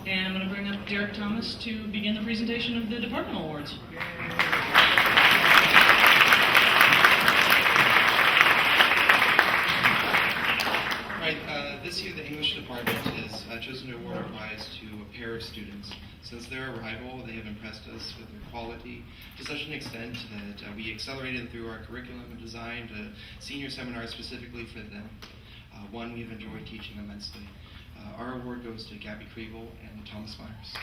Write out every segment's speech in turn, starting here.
And I'm going to bring up Derek Thomas to begin the presentation of the departmental awards. This year the English department has chosen to award a prize to a pair of students. Since their arrival, they have impressed us with their quality to such an extent that we accelerated through our curriculum and designed a senior seminar specifically for them. One we've enjoyed teaching immensely. Our award goes to Gabby, Krieble, and Thomas Myers.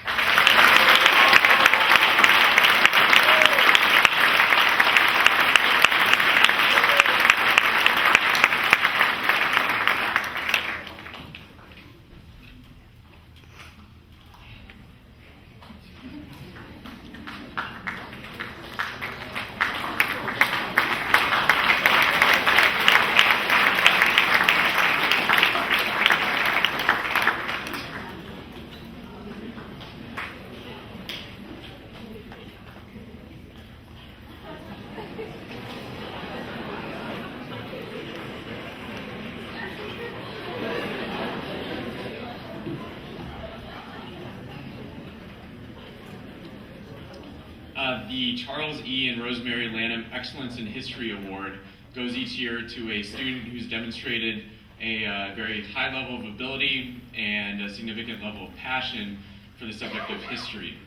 The Charles E. and Rosemary Lanham Excellence in History Award goes each year to a student who's demonstrated a very high level of ability and a significant level of passion for the subject of history.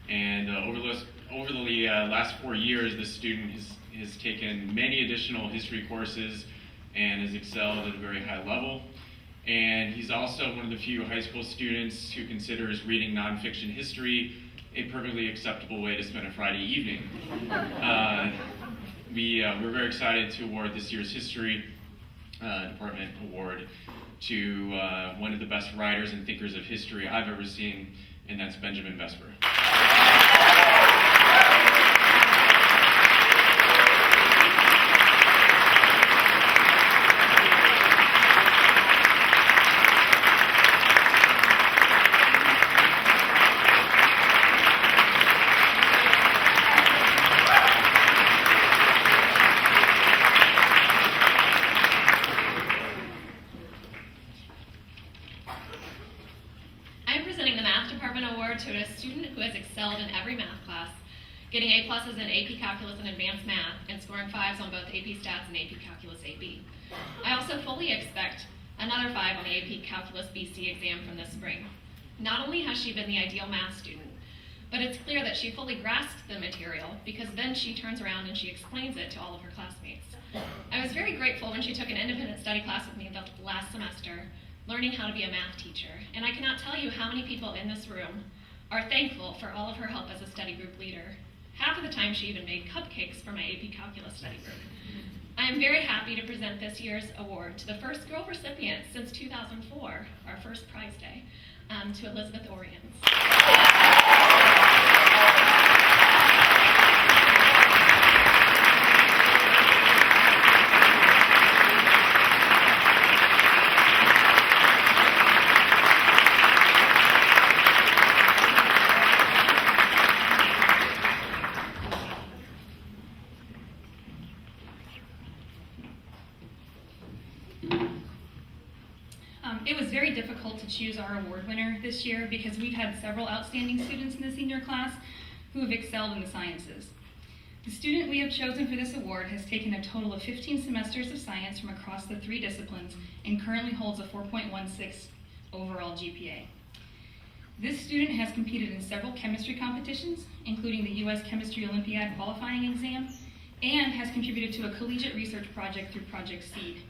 And over the last 4 years, this student has taken many additional history courses and has excelled at a very high level. And he's also one of the few high school students who considers reading nonfiction history a perfectly acceptable way to spend a Friday evening. We're very excited to award this year's History Department Award to one of the best writers and thinkers of history I've ever seen, and that's Benjamin Vesper. To a student who has excelled in every math class, getting A+ in AP Calculus and Advanced Math, and scoring 5s on both AP Stats and AP Calculus AB. I also fully expect another 5 on the AP Calculus BC exam from this spring. Not only has she been the ideal math student, but it's clear that she fully grasped the material because then she turns around and she explains it to all of her classmates. I was very grateful when she took an independent study class with me the last semester, learning how to be a math teacher, and I cannot tell you how many people in this room are thankful for all of her help as a study group leader. Half of the time she even made cupcakes for my AP Calculus study group. I am very happy to present this year's award to the first girl recipient since 2004, our first prize day, to Elizabeth Orians. It was very difficult to choose our award winner this year because we've had several outstanding students in the senior class who have excelled in the sciences. The student we have chosen for this award has taken a total of 15 semesters of science from across the 3 disciplines and currently holds a 4.16 overall GPA. This student has competed in several chemistry competitions, including the U.S. Chemistry Olympiad qualifying exam, and has contributed to a collegiate research project through Project SEED.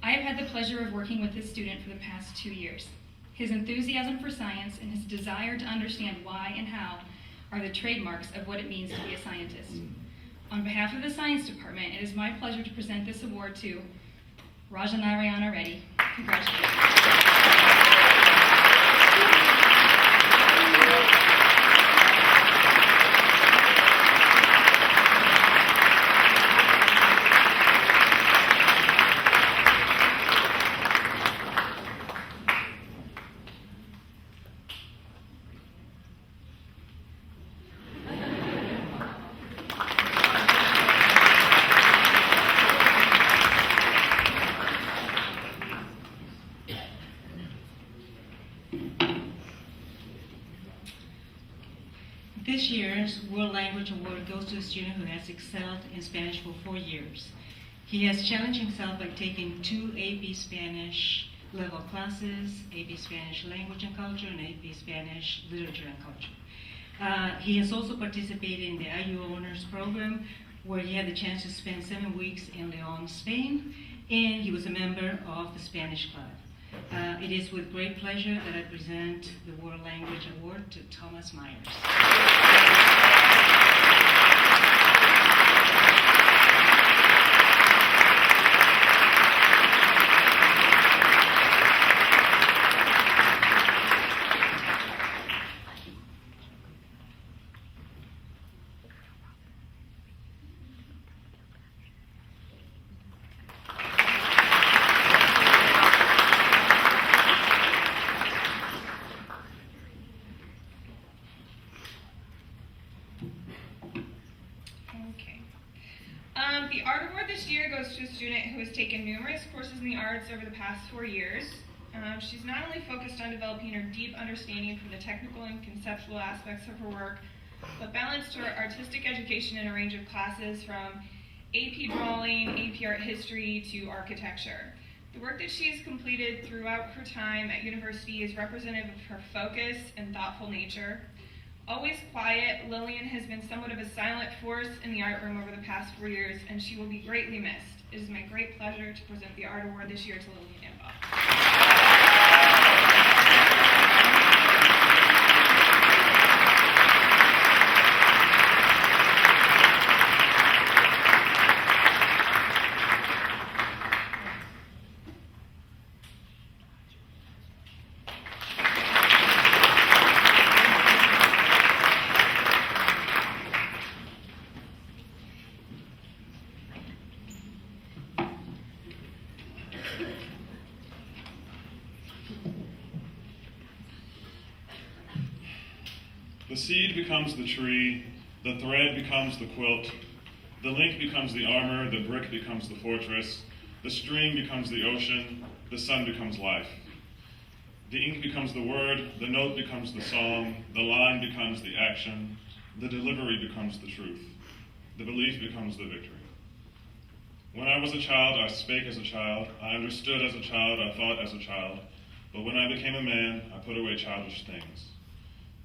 I have had the pleasure of working with this student for the past 2 years. His enthusiasm for science and his desire to understand why and how are the trademarks of what it means to be a scientist. On behalf of the Science Department, it is my pleasure to present this award to Reddy. Congratulations. This year's World Language Award goes to a student who has excelled in Spanish for 4 years. He has challenged himself by taking 2 AP Spanish level classes, AP Spanish Language and Culture and AP Spanish Literature and Culture. He has also participated in the IU Honors Program, where he had the chance to spend 7 weeks in Leon, Spain, and he was a member of the Spanish Club. It is with great pleasure that I present the World Language Award to Thomas Myers. The Art Award this year goes to a student who has taken numerous courses in the arts over the past 4 years. She's not only focused on developing her deep understanding from the technical and conceptual aspects of her work, but balanced her artistic education in a range of classes from AP Drawing, AP Art History, to Architecture. The work that she has completed throughout her time at university is representative of her focus and thoughtful nature. Always quiet, Lillian has been somewhat of a silent force in the art room over the past 4 years, and she will be greatly missed. It is my great pleasure to present the Art Award this year to Lillian Egloff. The seed becomes the tree, the thread becomes the quilt, the link becomes the armor, the brick becomes the fortress, the stream becomes the ocean, the sun becomes life. The ink becomes the word, the note becomes the song, the line becomes the action, the delivery becomes the truth, the belief becomes the victory. When I was a child, I spake as a child, I understood as a child, I thought as a child, but when I became a man, I put away childish things.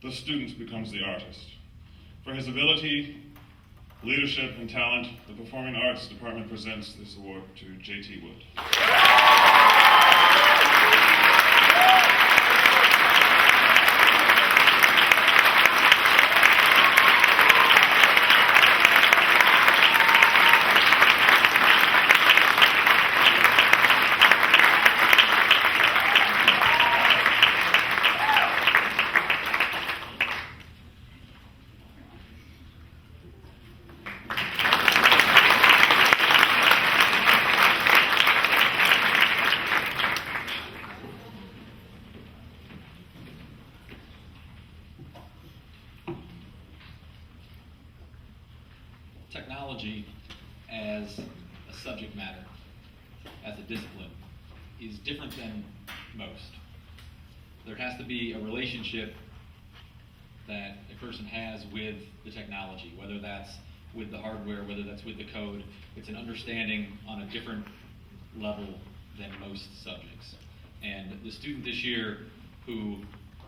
The student becomes the artist. For his ability, leadership, and talent, the Performing Arts Department presents this award to J.T. Wood. Technology as a subject matter, as a discipline, is different than most. There has to be a relationship that a person has with the technology, whether that's with the hardware, whether that's with the code. It's an understanding on a different level than most subjects. And the student this year who,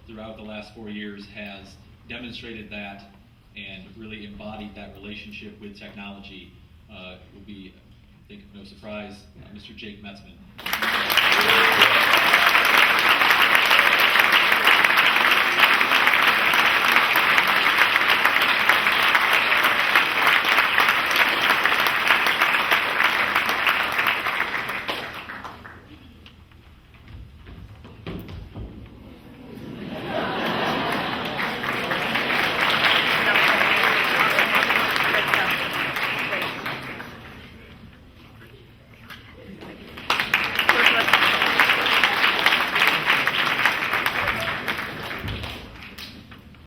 throughout the last 4 years, has demonstrated that and really embodied that relationship with technology will be, I think, no surprise, Mr. Jake Metzman.